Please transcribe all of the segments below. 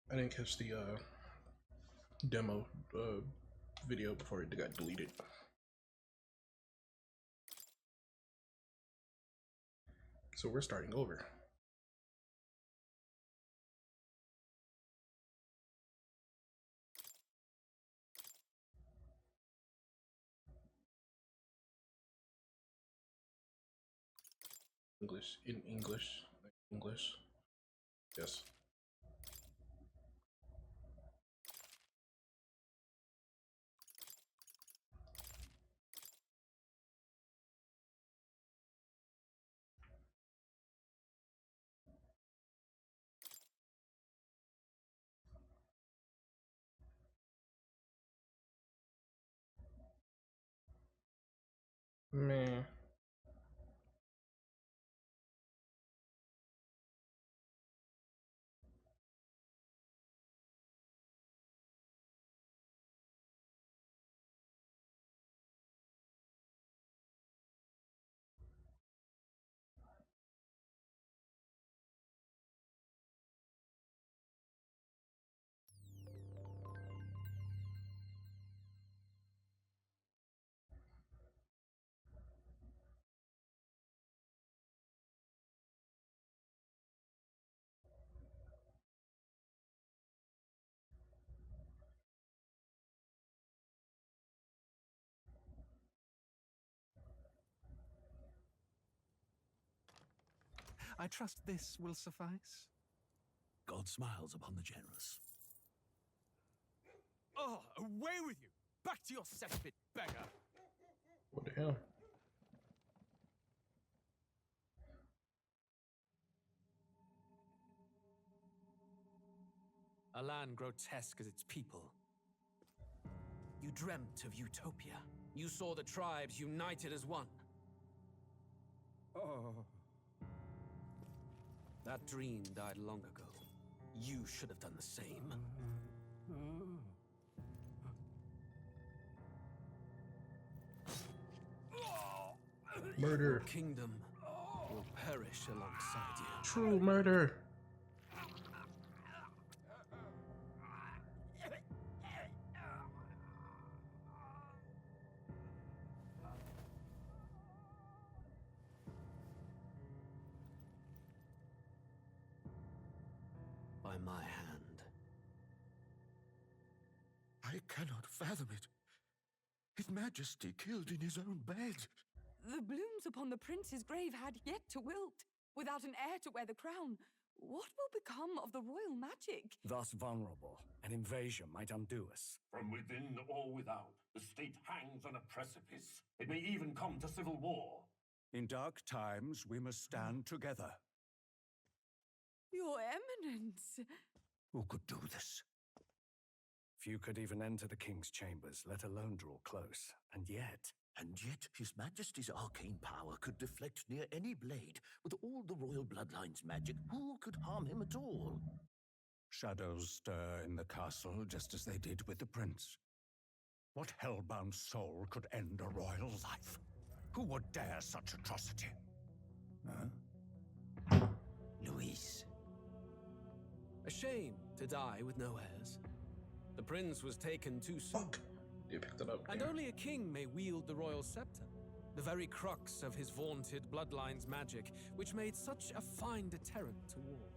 I didn't catch the demo video before it got deleted. So we're starting over. English, in English, English, yes. Man. I trust this will suffice. God smiles upon the generous. Oh, away with you! Back to your cesspit, beggar! What the hell? A land grotesque as its people. You dreamt of utopia. You saw the tribes united as one. Oh. That dream died long ago. You should have done the same. Murder. Your kingdom will perish alongside you. True murder. By my hand. I cannot fathom it. His Majesty killed in his own bed. The blooms upon the prince's grave had yet to wilt. Without an heir to wear the crown, what will become of the royal magic? Thus vulnerable, an invasion might undo us. From within or without, the state hangs on a precipice. It may even come to civil war. In dark times, we must stand together. Your Eminence! Who could do this? Few could even enter the king's chambers, let alone draw close. And yet His Majesty's arcane power could deflect near any blade. With all the royal bloodline's magic, who could harm him at all? shadows stir in the castle just as they did with the prince. What hellbound soul could end a royal life? Who would dare such atrocity? Huh? Luis. A shame to die with no heirs. The prince was taken too soon. Fuck. You picked it up. And damn. only a king may wield the royal scepter, the very crux of his vaunted bloodline's magic, which made such a fine deterrent to war.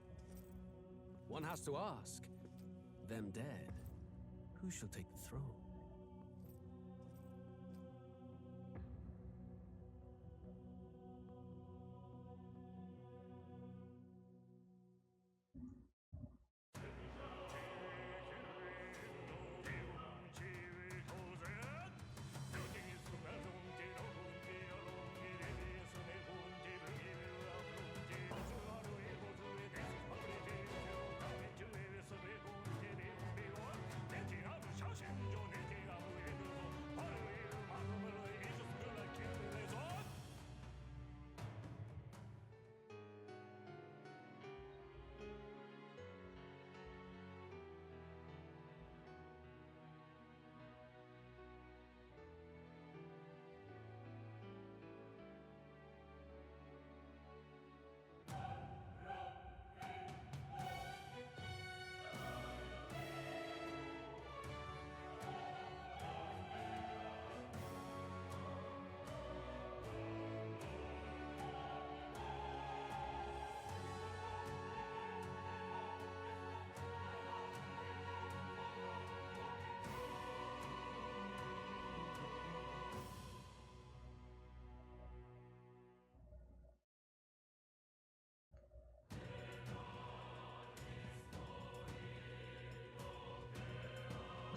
One has to ask, them dead, who shall take the throne?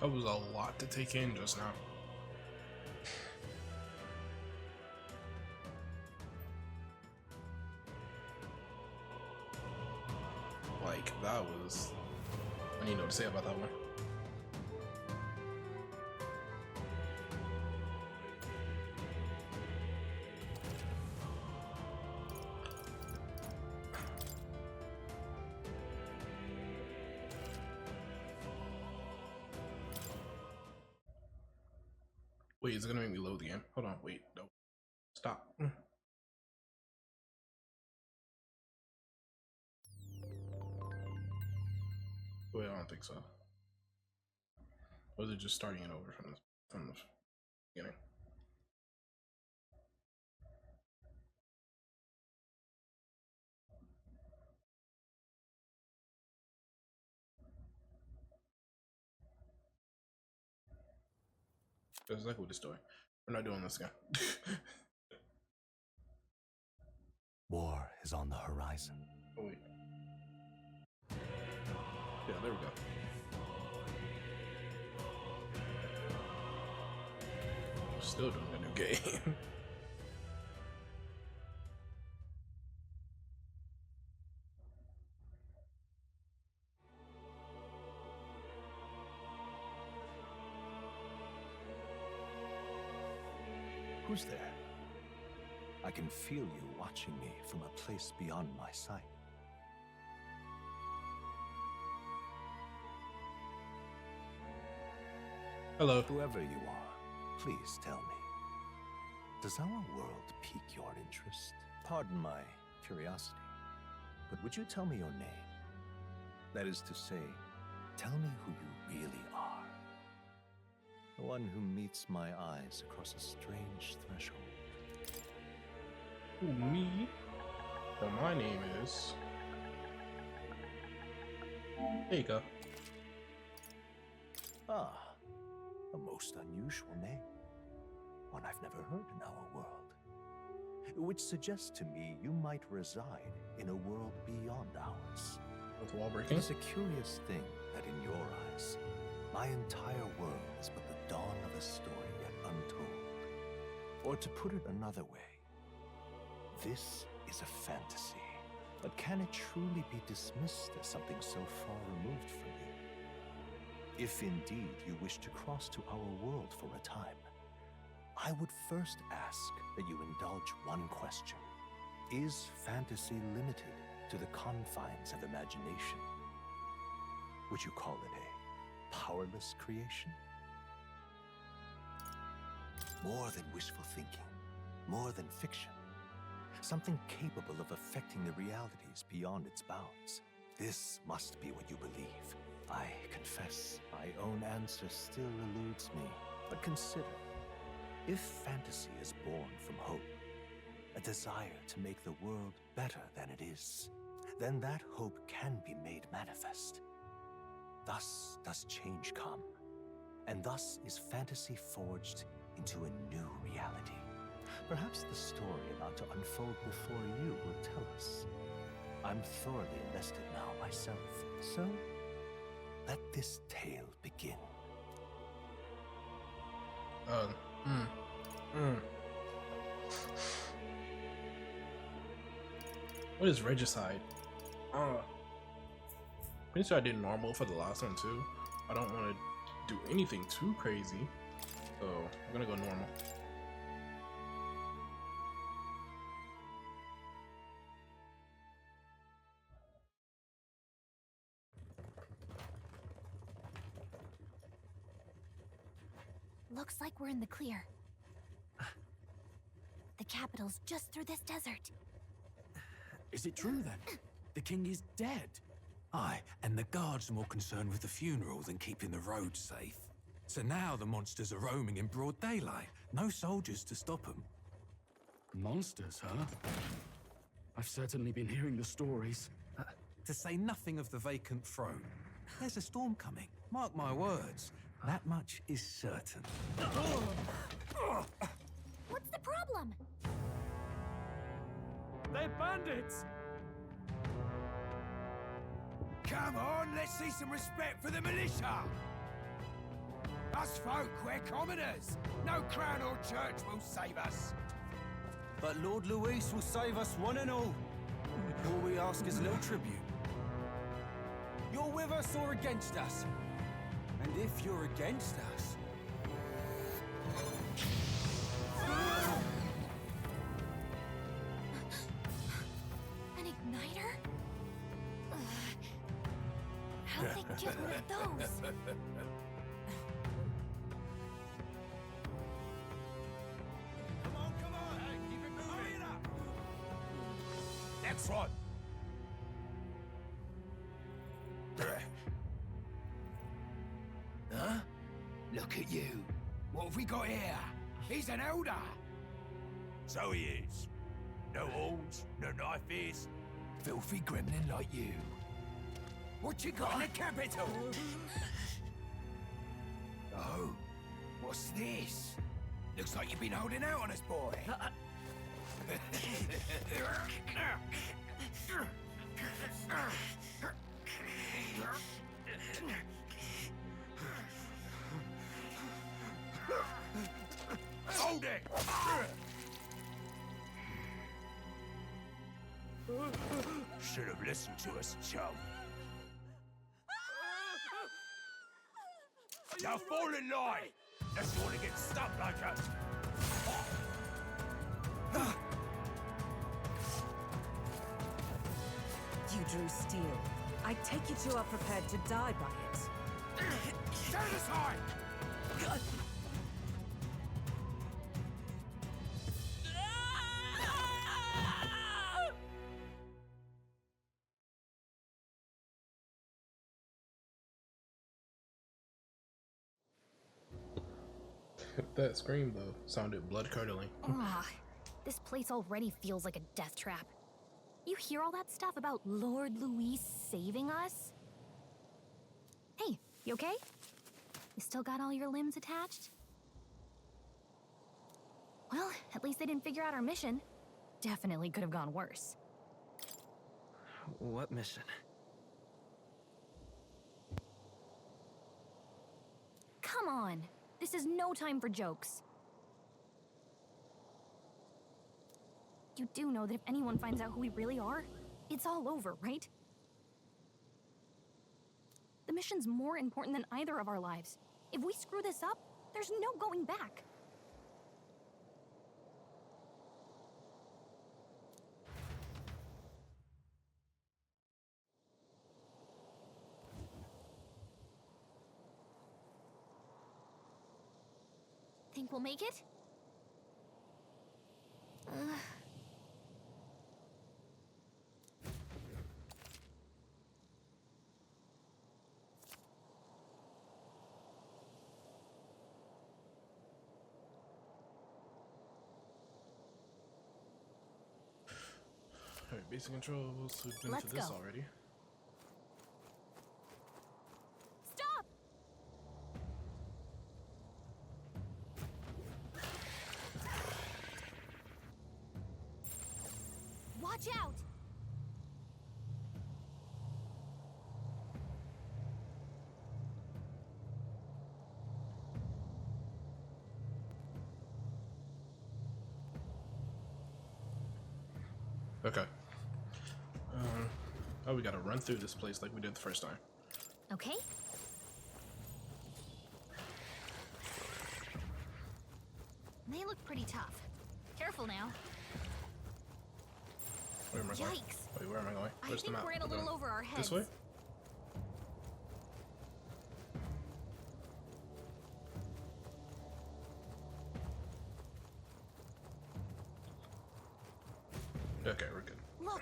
That was a lot to take in just now. Like, that was... I need to know what to say about that one. Wait, is it gonna make me load the game? Hold on, wait, no. Stop. Wait, I don't think so. Or is it just starting it over from the beginning? That's exactly what it's doing. We're not doing this again. War is on the horizon. Oh, wait. Yeah, there we go. Still doing a new game. Who's there? I can feel you watching me from a place beyond my sight. Hello. Whoever you are, please tell me. Does our world pique your interest? Pardon my curiosity, but would you tell me your name? That is to say, tell me who you really are. The one who meets my eyes across a strange threshold. Ooh, me? Well, my name is... Ega. Ah, a most unusual name. One I've never heard in our world. Which suggests to me you might reside in a world beyond ours. With wall breaking? It's a curious thing that in your eyes, my entire world is but the dawn of a story yet untold. Or to put it another way, this is a fantasy. But can it truly be dismissed as something so far removed from you? If indeed you wish to cross to our world for a time, I would first ask that you indulge one question. Is fantasy limited to the confines of imagination? Would you call it a powerless creation? More than wishful thinking, more than fiction. Something capable of affecting the realities beyond its bounds. This must be what you believe. I confess, my own answer still eludes me. But consider, if fantasy is born from hope, a desire to make the world better than it is, then that hope can be made manifest. Thus does change come, and thus is fantasy forged into a new reality. Perhaps the story about to unfold before you will tell us. I'm thoroughly invested now myself, so let this tale begin. What is regicide? Pretty sure I did normal for the last one too. I don't want to do anything too crazy, so I'm gonna go normal. Looks like we're in the clear. The capital's just through this desert. Is it true then? The king is dead? Aye, and the guards are more concerned with the funeral than keeping the roads safe. So now the monsters are roaming in broad daylight. No soldiers to stop them. Monsters, huh? I've certainly been hearing the stories. To say nothing of the vacant throne. There's a storm coming. Mark my words. That much is certain. What's the problem? They're bandits! Come on, let's see some respect for the militia! Us folk, we're commoners. No crown or church will save us. But Lord Luis will save us one and all. All we ask is a little tribute. You're with us or against us? And if you're against us... An igniter? How'd they get rid of those? Come on, hey, keep it moving. Hurry it up. Next one. Huh? Look at you. What have we got here? He's an elder. So he is. No horns, no knife is. Filthy gremlin like you. What you got in the capital? Oh, what's this? Looks like you've been holding out on us, boy. Hold it! Should have listened to us, chum. Now fall in line! Unless you want to get stuck like us. You drew steel. I take it you are prepared to die by it. Stand aside! That scream though sounded blood curdling. Ugh, this place already feels like a death trap. You hear all that stuff about Lord Luis saving us? Hey, you okay? You still got all your limbs attached? Well, at least they didn't figure out our mission. Definitely could have gone worse. What mission? Come on! This is no time for jokes. You do know that if anyone finds out who we really are, it's all over, right? The mission's more important than either of our lives. If we screw this up, there's no going back. Think we'll make it? Alright, basic controls. We've been Let's to this go. already. Stop! Watch out! Okay. Oh, we gotta run through this place like we did the first time. Okay. They look pretty tough. Careful now. Where am I going? Yikes. Wait, where am I going? I Where's the think map? we're in a little over our heads. This way? Okay, we're good. Look!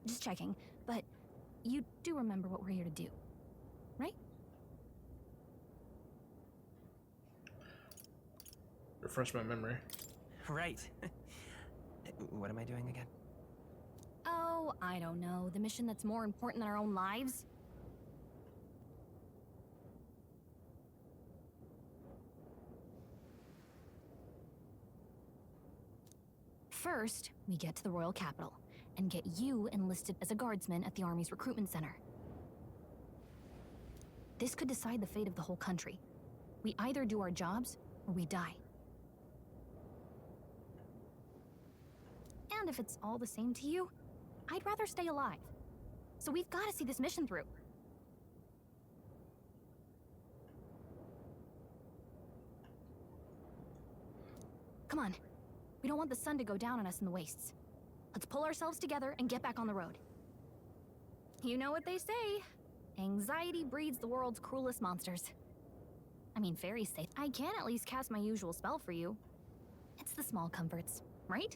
Just checking, but you do remember what we're here to do, right? Refresh my memory. Right. What am I doing again? Oh, I don't know. The mission that's more important than our own lives? first, we get to the royal capital and get you enlisted as a guardsman at the army's recruitment center. This could decide the fate of the whole country. We either do our jobs or we die. And if it's all the same to you, I'd rather stay alive. So we've got to see this mission through. Come on. We don't want the sun to go down on us in the wastes. Let's pull ourselves together and get back on the road. You know what they say. Anxiety breeds the world's cruelest monsters. I mean, fairies say I can at least cast my usual spell for you. It's the small comforts, right?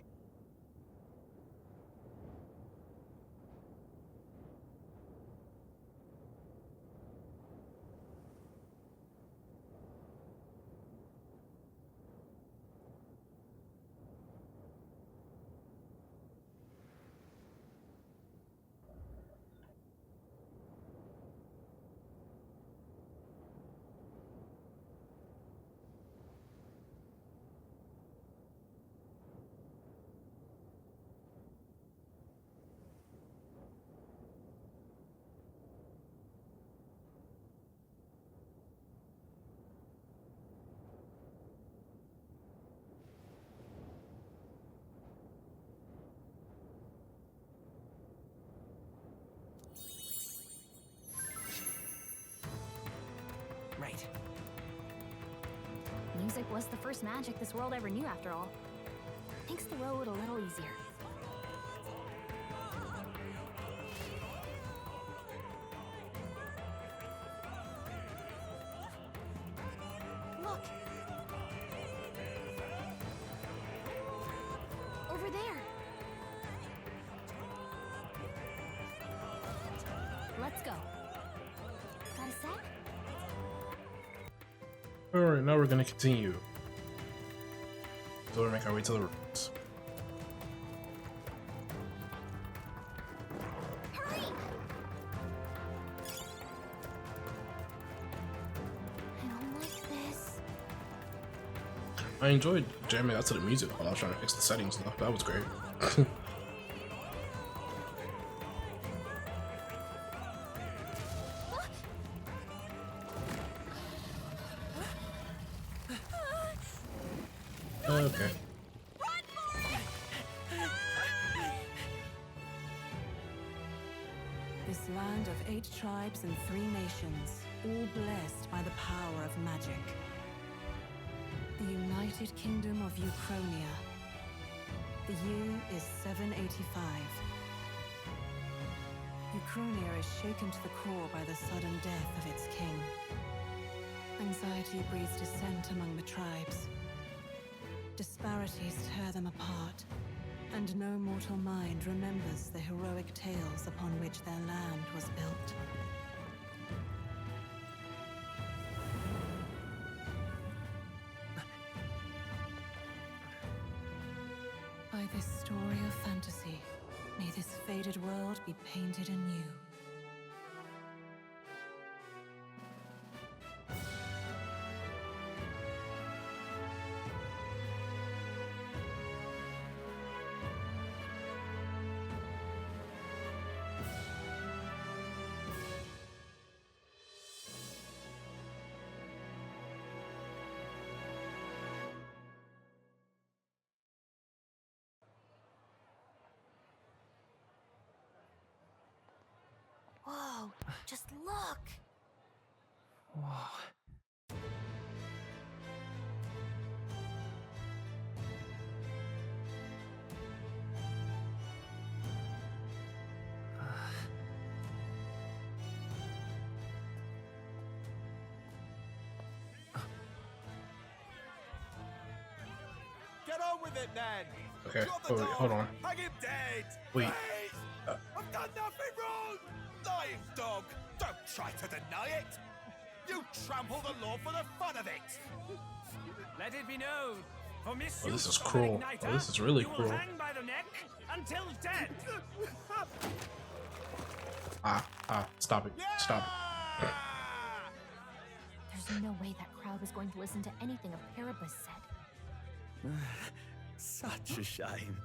Right. Music was the first magic this world ever knew, after all. Makes the road a little easier. Look! Over there! Let's go. Got a sec? Alright, now we're gonna continue. So we make our way to the rooms. Hurry! I don't like this. I enjoyed jamming out to the music while I was trying to fix the settings and stuff. That was great. Okay. This land of 8 tribes and 3 nations, all blessed by the power of magic. The United Kingdom of Uchronia. The year is 785. Uchronia is shaken to the core by the sudden death of its king. Anxiety breeds dissent among the tribes. Disparities tear them apart, and no mortal mind remembers the heroic tales upon which their land was built. By this story of fantasy, may this faded world be painted anew. Whoa, just look! Whoa. Get on with it, then. Okay, Drop the wait, dog. hold on. Hang him dead. Wait. Please. I've done nothing wrong. Lying dog. Don't try to deny it. You trample the law for the fun of it. Let it be known, for misuse Oh, this is of cruel. an igniter, Oh, this is really you will cruel. hang by the neck until dead. Stop it. Stop it. There's no way that crowd was going to listen to anything a Paribus said. Such a shame.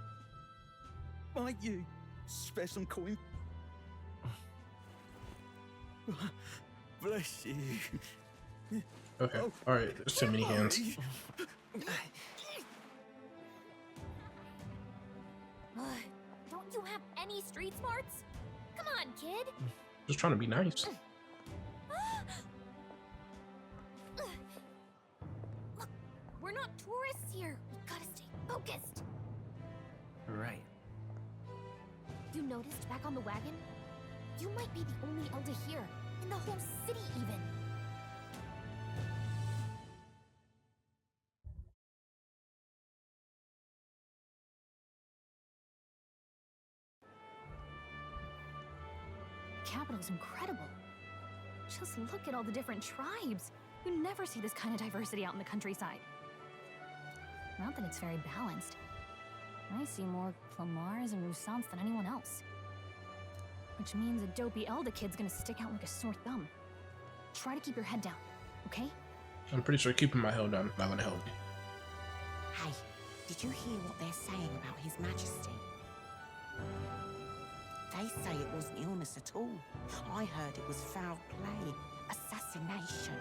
Might you spare some coin? Bless you. Okay. All right. There's too many hands. Don't you have any street smarts? Come on, kid. Just trying to be nice. Look, we're not tourists here. We gotta stay focused. Right. You noticed back on the wagon? You might be the only elder here, in the whole city even. The capital's incredible. Just look at all the different tribes. You never see this kind of diversity out in the countryside. Not that it's very balanced. I see more Clamars and Roussants than anyone else. Which means a dopey Elda kid's gonna stick out like a sore thumb. Try to keep your head down, okay? I'm pretty sure keeping my head down is not gonna help me. Hey, did you hear what they're saying about His Majesty? They say it wasn't illness at all. I heard it was foul play, assassination.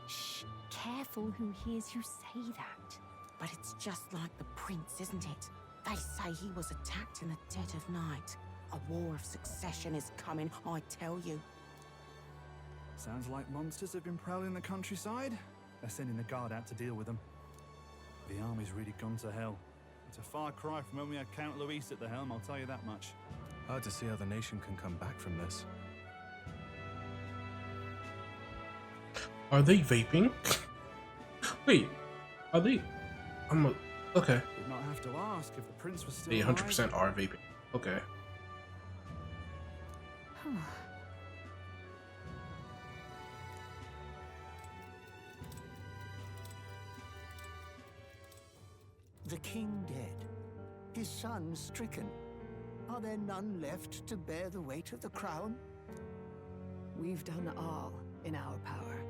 Shh, careful who hears you say that. But it's just like the prince, isn't it? They say he was attacked in the dead of night. A war of succession is coming, I tell you. Sounds like monsters have been prowling the countryside. They're sending the guard out to deal with them. The army's really gone to hell. It's a far cry from when we had Count Luis at the helm, I'll tell you that much. Hard to see how the nation can come back from this. Are they vaping? Wait, are they? Okay. Did not have to ask if the prince was still They 100% alive. are vaping. Okay. The king dead, his son stricken. Are there none left to bear the weight of the crown? We've done all in our power,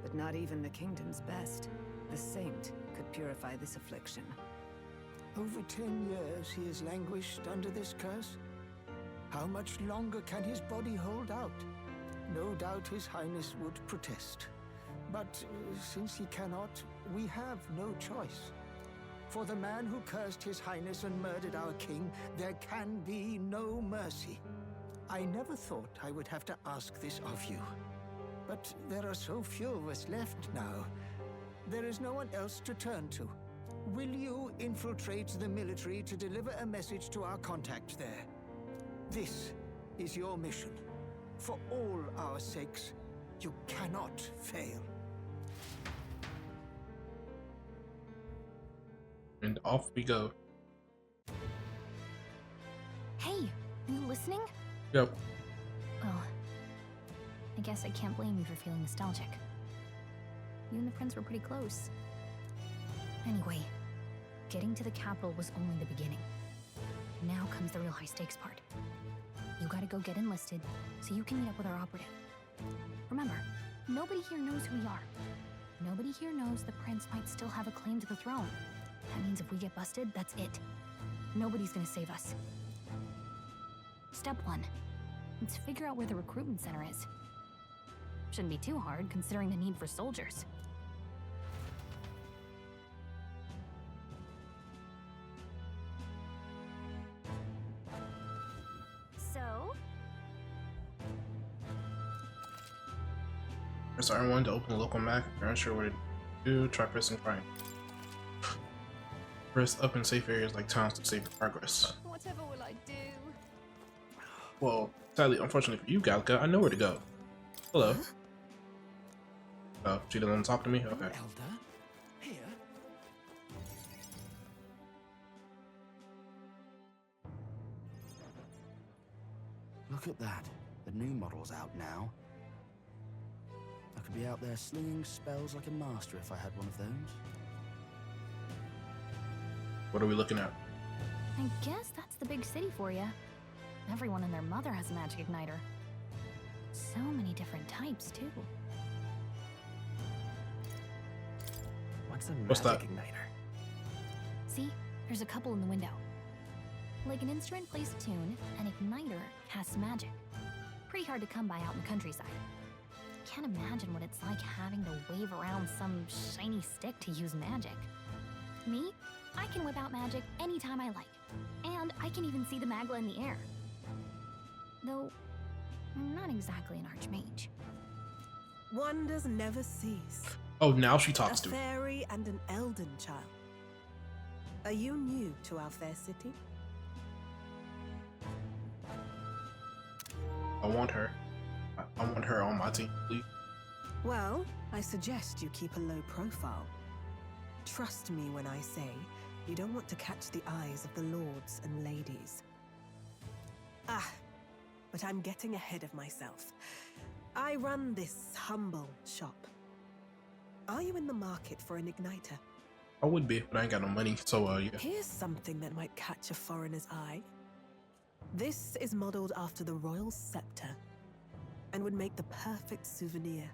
but not even the kingdom's best, the saint, could purify this affliction. Over 10 years he has languished under this curse. How much longer can his body hold out? No doubt His Highness would protest. But since he cannot, we have no choice. For the man who cursed His Highness and murdered our king, there can be no mercy. I never thought I would have to ask this of you. But there are so few of us left now. There is no one else to turn to. Will you infiltrate the military to deliver a message to our contact there? This is your mission. For all our sakes, you cannot fail. And off we go. Hey, you listening? Yep. Well, I guess I can't blame you for feeling nostalgic. You and the prince were pretty close. Anyway, getting to the capital was only the beginning. Now comes the real high-stakes part. You gotta go get enlisted, so you can meet up with our operative. Remember, nobody here knows who we are. Nobody here knows the prince might still have a claim to the throne. That means if we get busted, that's it. Nobody's gonna save us. Step 1. Let's figure out where the recruitment center is. Shouldn't be too hard, considering the need for soldiers. So? Press R1 to open the local map. If you're unsure what to do, try pressing prime. Press up in safe areas like towns to save your progress. Whatever will I do? Well, sadly, unfortunately for you, Gallica, I know where to go. Hello. Oh, she doesn't talk to me? Okay. Elder? Here? Look at that. The new model's out now. I could be out there slinging spells like a master if I had one of those. What are we looking at? I guess that's the big city for you. Everyone and their mother has a magic igniter. So many different types, too. What's a What's magic that? igniter? See? There's a couple in the window. Like an instrument plays a tune, an igniter casts magic. Pretty hard to come by out in the countryside. Can't imagine what it's like having to wave around some shiny stick to use magic. Me? I can whip out magic anytime I like. And I can even see the Magla in the air. Though, I'm not exactly an archmage. Wonders never cease. Oh, now she talks to A me. fairy and an elden child. Are you new to our fair city? I want her. I want her on my team, please. Well, I suggest you keep a low profile. Trust me when I say you don't want to catch the eyes of the lords and ladies. Ah, but I'm getting ahead of myself. I run this humble shop. Are you in the market for an igniter? I would be, but I ain't got no money, so yeah. Here's something that might catch a foreigner's eye. This is modeled after the royal scepter and would make the perfect souvenir.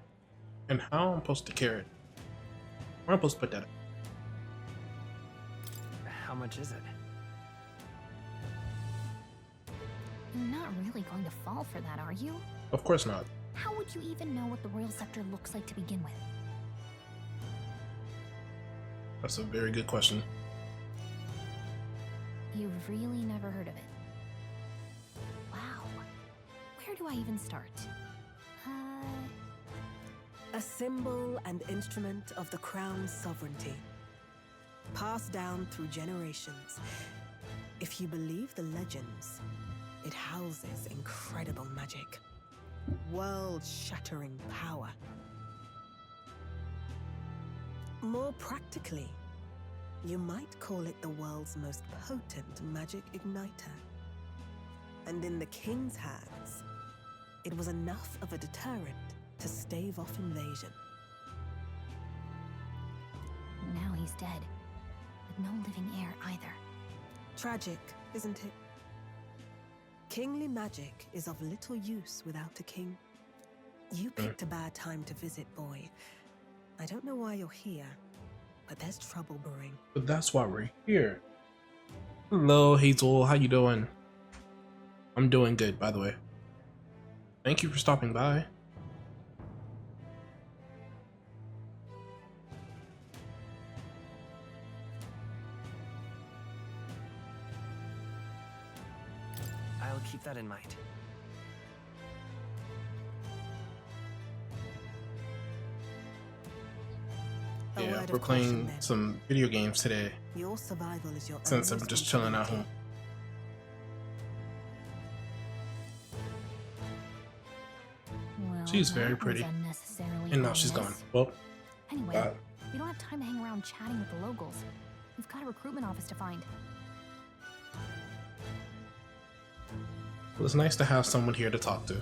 And how am I supposed to carry it? Where am I supposed to put that? How much is it? You're not really going to fall for that, are you? Of course not. How would you even know what the royal scepter looks like to begin with? That's a very good question. You've really never heard of it. Wow. Where do I even start? A symbol and instrument of the crown's sovereignty. Passed down through generations. If you believe the legends, it houses incredible magic. World-shattering power. More practically, you might call it the world's most potent magic igniter. And in the king's hands, it was enough of a deterrent to stave off invasion. Now he's dead, with no living heir either. Tragic, isn't it? Kingly magic is of little use without a king. You picked a bad time to visit, boy. I don't know why you're here, but there's trouble brewing. But that's why we're here. Hello, Hazel. How you doing? I'm doing good, by the way. Thank you for stopping by. I'll keep that in mind. Yeah, we're playing some video games today. Your survival is your Since own I'm just chilling at home. Well, She's very that was pretty. unnecessarily And now she's ominous. gone. Well, Anyway, we don't have time to hang around chatting with the locals. We've got a recruitment office to find. it was nice to have someone here to talk to.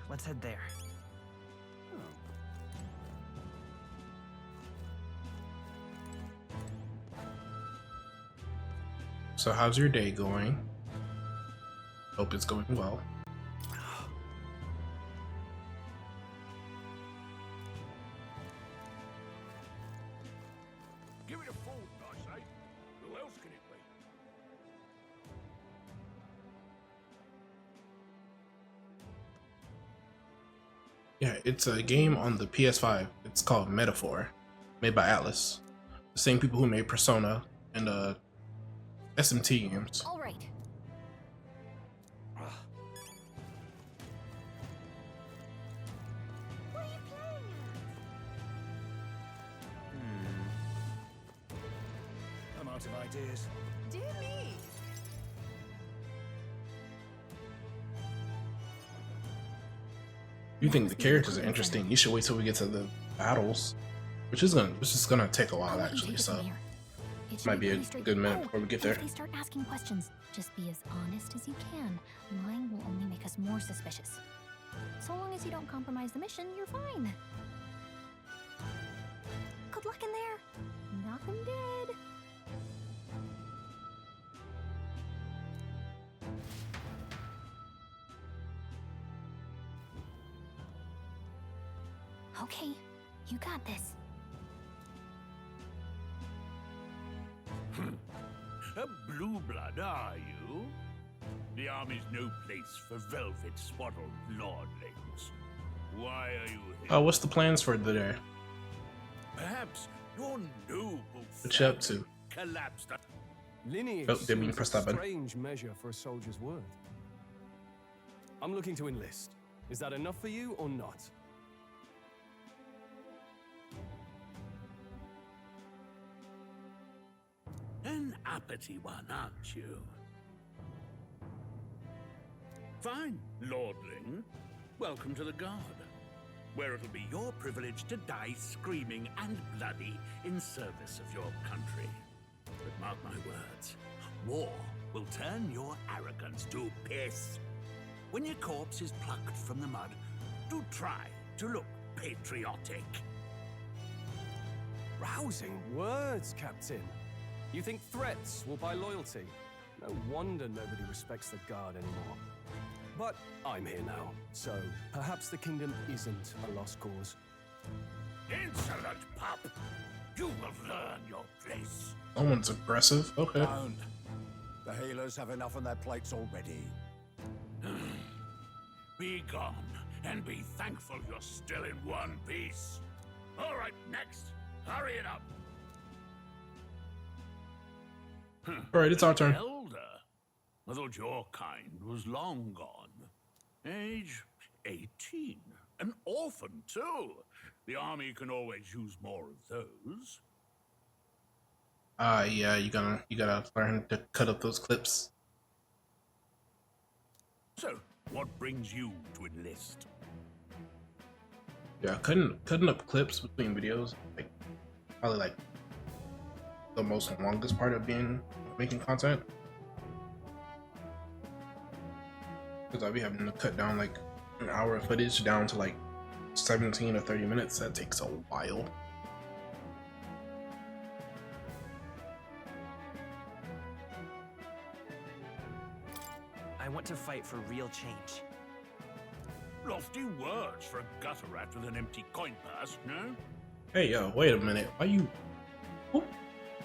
Let's head there. So how's your day going? Hope it's going well. Give it a fold, I say. Who else can it be? Yeah, it's a game on the PS5. It's called Metaphor, made by Atlas. The same people who made Persona and SMT games. All right. I'm out of ideas. Dear me. You think the characters are interesting? You should wait till we get to the battles, which is gonna take a while actually. So might be a good minute before we get there. If they start asking questions, just be as honest as you can. Lying will only make us more suspicious. So long as you don't compromise the mission, you're fine. Good luck in there. Knock 'em dead. Okay, you got this. A blue blood, are you? The army's no place for velvet-swaddled lordlings. Why are you here? Oh, what's the plans for the day? Perhaps your noble What you up to? collapsed. Lineage Oh, didn't mean to seems press a that button. strange measure for a soldier's worth. I'm looking to enlist. Is that enough for you or not? An uppity one, aren't you? Fine, lordling. Welcome to the Guard, where it'll be your privilege to die screaming and bloody in service of your country. But mark my words, war will turn your arrogance to piss. When your corpse is plucked from the mud, do try to look patriotic. Rousing words, Captain. You think threats will buy loyalty? No wonder nobody respects the Guard anymore. But I'm here now, so perhaps the kingdom isn't a lost cause. Insolent pup! You will learn your place. Someone's aggressive. Okay. Don't. The healers have enough on their plates already. Be gone, and be thankful you're still in one piece. All right, next. Hurry it up. All right, it's our turn. Elder. I thought your kind was long gone. Age 18. An orphan, too. The army can always use more of those. Yeah, you gotta learn to cut up those clips. So, what brings you to enlist? Yeah, cutting up clips between videos, like probably like the most longest part of making content. Because I'll be having to cut down like an hour of footage down to like 17 or 30 minutes. That takes a while. I want to fight for real change. Lofty words for a gutter rat with an empty coin purse, no? Hey, yo, wait a minute. Why you... Oh,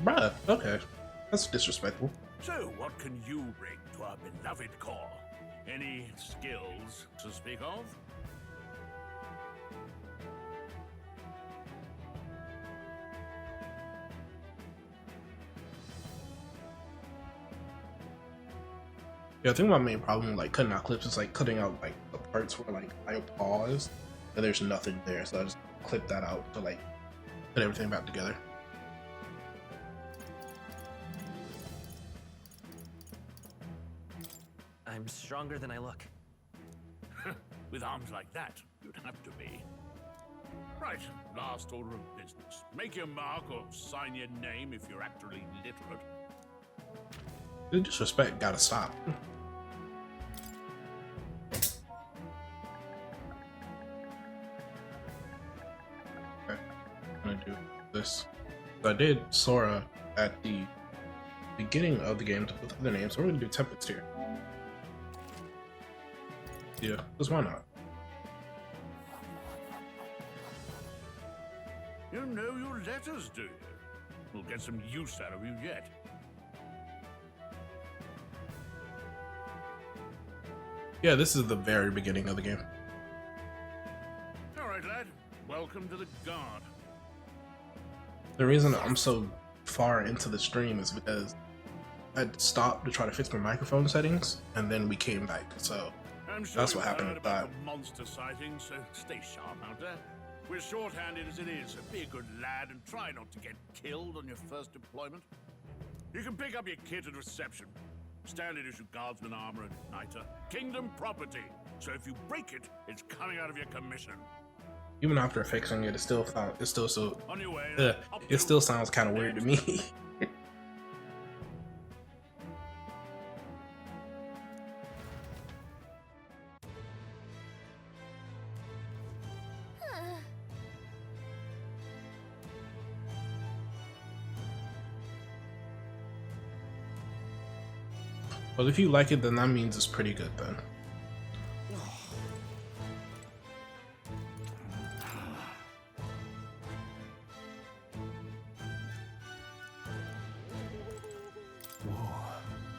bruh, okay. That's disrespectful. So, what can you bring to our beloved corps? Any skills to speak of? Yeah, I think my main problem with like cutting out clips is like cutting out like the parts where like I pause and there's nothing there, so I just clip that out to like put everything back together. I'm stronger than I look. With arms like that, you'd have to be. Right, last order of business. Make your mark or sign your name if you're actually literate. The disrespect gotta stop. Okay, I'm gonna do this. So I did Sora at the beginning of the game with other names, so we're gonna do templates here. Yeah, because why not? You know your letters, do you? We'll get some use out of you yet. Yeah, this is the very beginning of the game. All right, lad. Welcome to the Guard. The reason I'm so far into the stream is because I stopped to try to fix my microphone settings, and then we came back, so I'm sure that's what you've happened heard with that. about the monster sightings, so stay sharp out there. We're short-handed as it is, so be a good lad and try not to get killed on your first deployment. You can pick up your kit at reception. Standard issue guardsman armor and igniter. Kingdom property. So if you break it, it's coming out of your commission. Even after fixing it, it still On your way. it still sounds kind of weird to me. Well, if you like it, then that means it's pretty good then.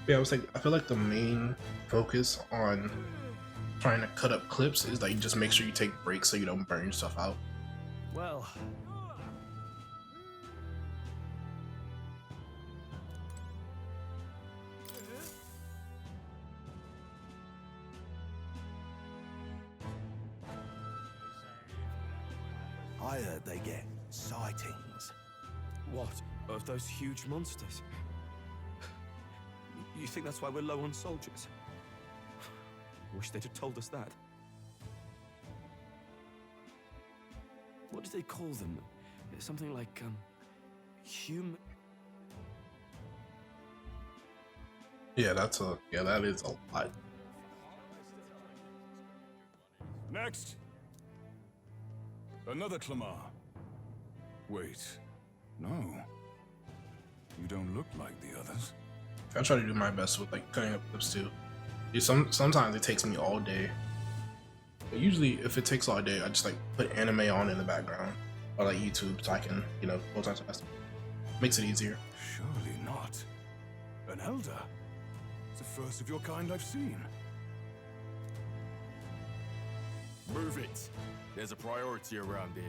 Yeah, I was like, I feel like the main focus on trying to cut up clips is like just make sure you take breaks so you don't burn yourself out. Well. I heard they get sightings. What? Of those huge monsters? You think that's why we're low on soldiers? Wish they'd have told us that. What do they call them? Something like, human... Yeah, that is a lot. Next. Another Clamar. Wait. No. You don't look like the others. I try to do my best with like cutting up clips too. Yeah, sometimes it takes me all day. But usually if it takes all day, I just like put anime on in the background. Or like YouTube so I can, you know, multitask. Makes it easier. Surely not. An elder? It's the first of your kind I've seen. Move it. There's a priority around here.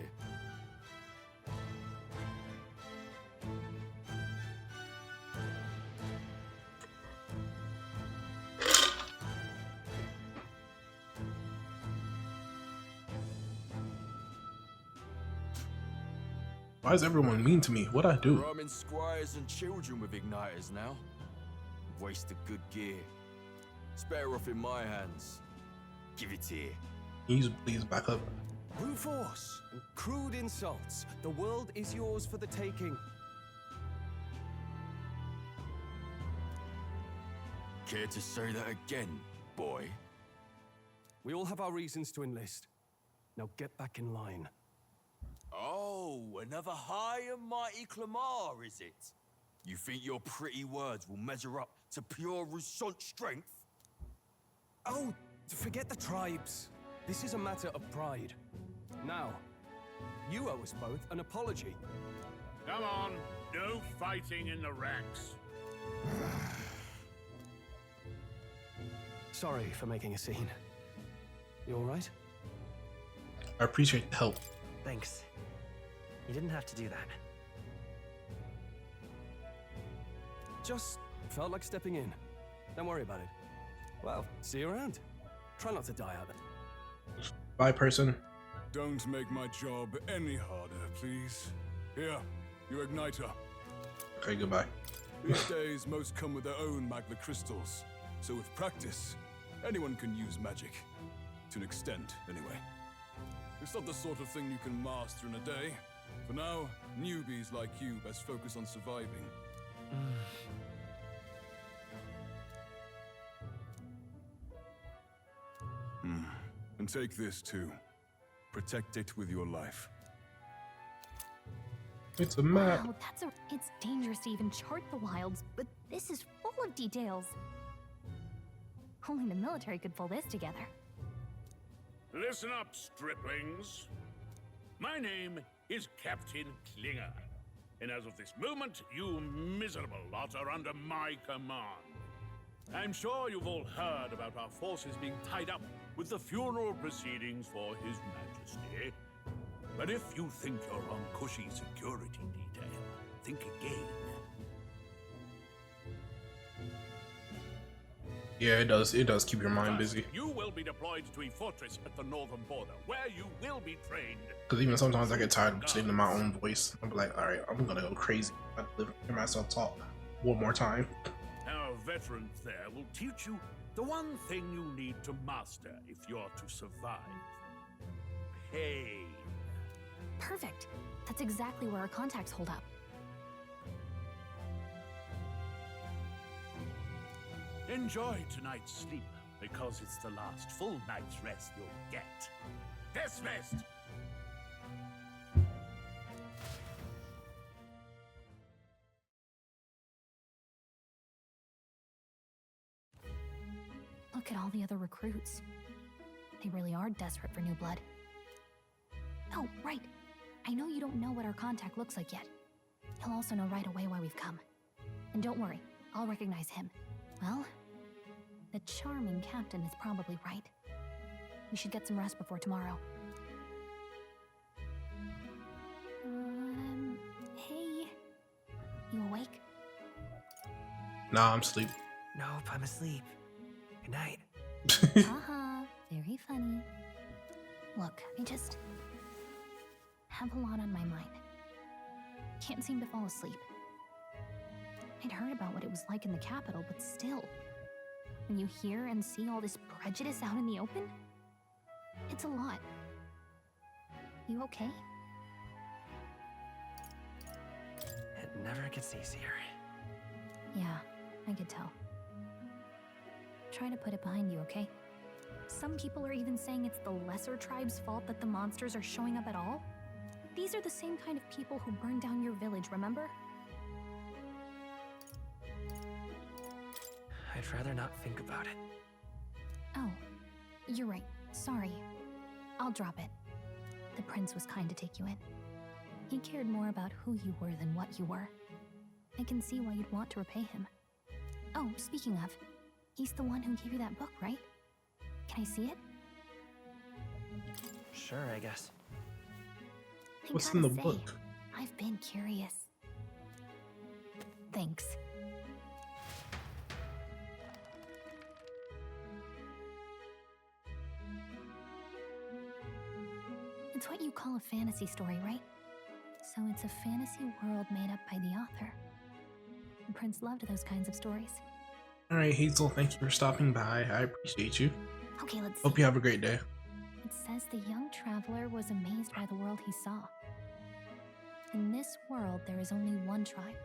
Why is everyone mean to me? What'd I do? Arming squires and children with igniters now. Waste of good gear. It's better off in my hands. Give it here. Can you please back up? Brute force and crude insults. The world is yours for the taking. Care to say that again, boy? We all have our reasons to enlist. Now get back in line. Oh, another high and mighty Clamar, is it? You think your pretty words will measure up to pure Roussant strength? Oh, forget the tribes. This is a matter of pride. Now, you owe us both an apology. Come on, no fighting in the ranks. Sorry for making a scene. You all right? I appreciate the help. Thanks. You didn't have to do that. Just felt like stepping in. Don't worry about it. Well, see you around. Try not to die out there. Bye, person. Don't make my job any harder, please. Here, your igniter. Okay, goodbye. These days, most come with their own magna crystals. So with practice, anyone can use magic. To an extent, anyway. It's not the sort of thing you can master in a day. For now, newbies like you best focus on surviving. And take this too. Protect it with your life. It's a map. Wow, it's dangerous to even chart the wilds, but this is full of details. Only the military could pull this together. Listen up, striplings. My name is Captain Klinger, and as of this moment, you miserable lot are under my command. I'm sure you've all heard about our forces being tied up with the funeral proceedings for His Majesty. But if you think you're on cushy security detail, think again. Yeah, it does. It does keep your mind busy. You will be deployed to a fortress at the northern border, where you will be trained. Because even sometimes I get tired of listening to my own voice. I'm like, all right, I'm gonna go crazy. I hear myself talk one more time. Our veterans there will teach you the one thing you need to master if you're to survive. Pain. Perfect. That's exactly where our contacts hold up. Enjoy tonight's sleep, because it's the last full night's rest you'll get. Dismissed! Look at all the other recruits. They really are desperate for new blood. Oh, right. I know you don't know what our contact looks like yet. He'll also know right away why we've come. And don't worry, I'll recognize him. Well, the charming captain is probably right. We should get some rest before tomorrow. Hey. You awake? Nah, I'm asleep. Nope, I'm asleep. Good night. Haha, very funny. Look, I just have a lot on my mind. Can't seem to fall asleep. I'd heard about what it was like in the capital, but still, when you hear and see all this prejudice out in the open, it's a lot. You okay? It never gets easier. Yeah, I could tell. Try to put it behind you, okay? Some people are even saying it's the lesser tribe's fault that the monsters are showing up at all. These are the same kind of people who burned down your village, remember? I'd rather not think about it. Oh, you're right. Sorry. I'll drop it. The prince was kind to take you in. He cared more about who you were than what you were. I can see why you'd want to repay him. Oh, speaking of, he's the one who gave you that book, right? Can I see it? Sure, I guess. What's in the book? I've been curious. Thanks. It's what you call a fantasy story, right? So it's a fantasy world made up by the author. The prince loved those kinds of stories. Alright, Hazel, thank you for stopping by. I appreciate you. Okay, let's Hope see. you have a great day. It says the young traveler was amazed by the world he saw. In this world, there is only one tribe.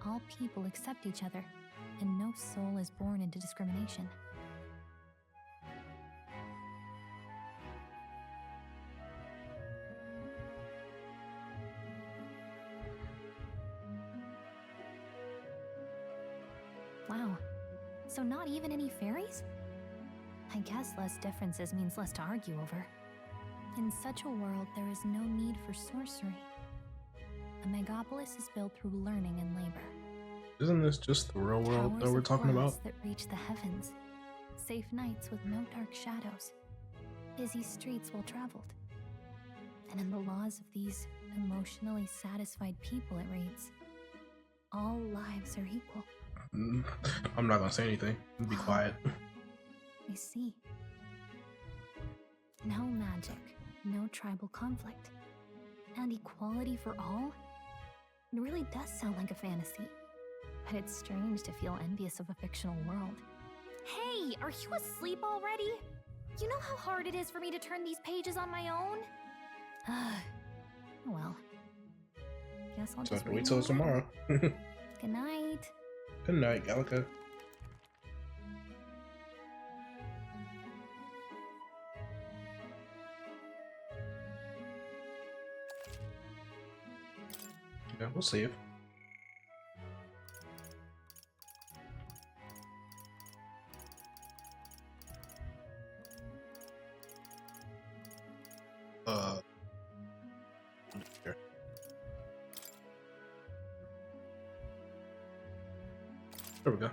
All people accept each other, and no soul is born into discrimination. Wow. So not even any fairies? I guess less differences means less to argue over. In such a world, there is no need for sorcery. A megapolis is built through learning and labor. Isn't this just the real world that Towers we're of talking glass about? that reach the heavens. Safe nights with no dark shadows. Busy streets well traveled. And in the laws of these emotionally satisfied people, it reads, all lives are equal. I'm not gonna say anything. Be quiet. I see. No magic, no tribal conflict, and equality for all? It really does sound like a fantasy. But it's strange to feel envious of a fictional world. Hey, are you asleep already? You know how hard it is for me to turn these pages on my own? Well, guess I'll So I just have to wait read till them tomorrow. alone. Good night. Good night, Gallica. Yeah, we'll save. Here. There we go.